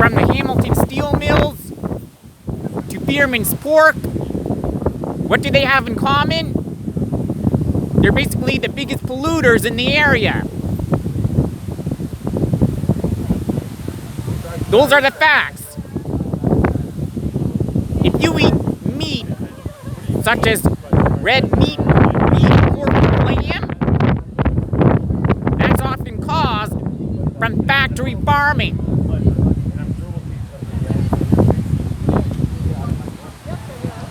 From the Hamilton steel mills to Bierman's pork, what do they have in common? They're basically the biggest polluters in the area. Those are the facts. If you eat meat, such as red meat, beef, pork, and lamb, that's often caused from factory farming.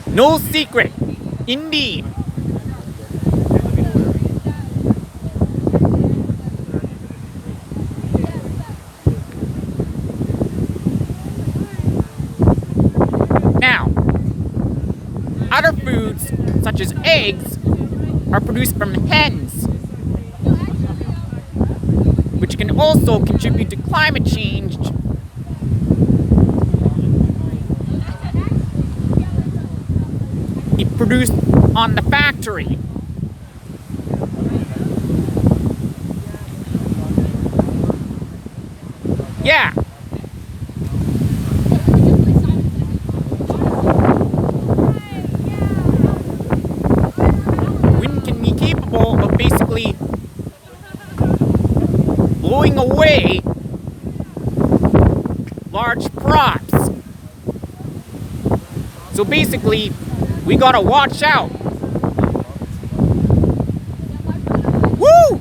No secret, indeed. Now, other foods, such as eggs, are produced from hens, which can also contribute to climate change. If produced on the factory. Yeah. Wind can be capable of basically blowing away large crops. So basically, we gotta watch out. Woo!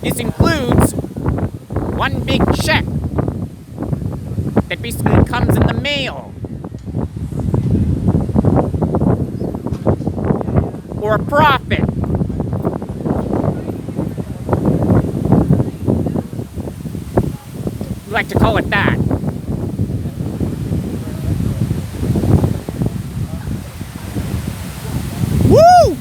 This includes one big check that basically comes in the mail. Or a profit. We like to call it that. Woo!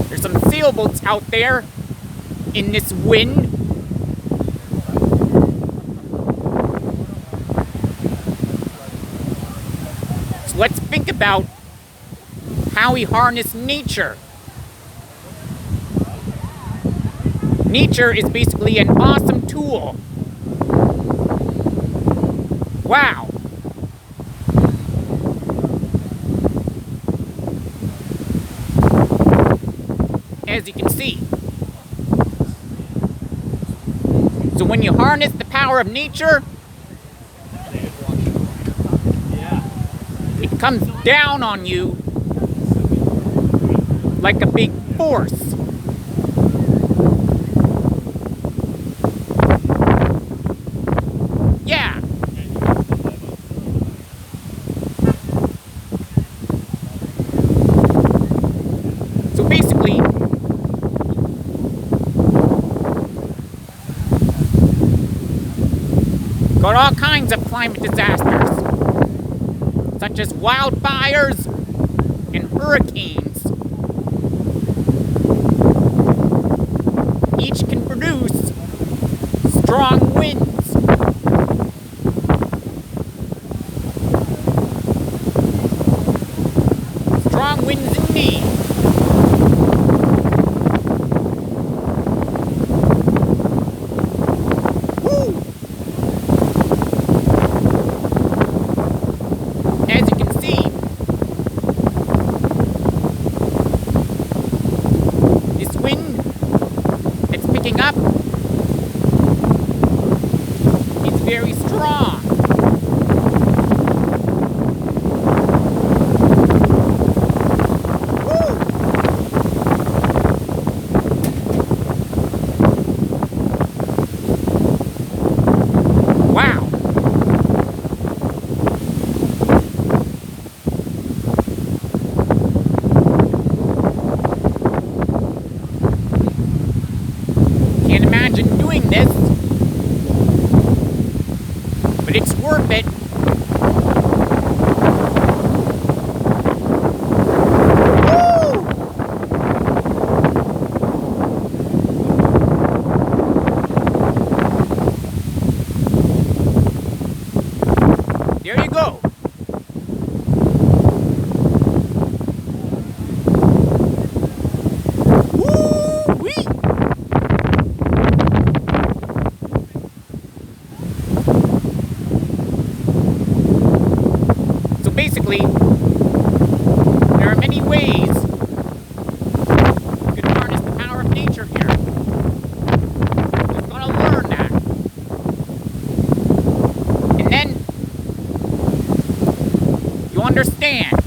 There's some sailboats out there in this wind. So let's think about how we harness nature. Nature is basically an awesome tool. Wow. As you can see. So when you harness the power of nature, it comes down on you like a big force. Yeah. So basically, got all kinds of climate disasters, such as wildfires and hurricanes. Each can produce strong winds. Strong winds indeed. Up, it's very strong. Woo! Wow. Can't imagine doing this, but it's worth it. Woo! basically, there are many ways you can harness the power of nature here. You just gotta learn that. And then you understand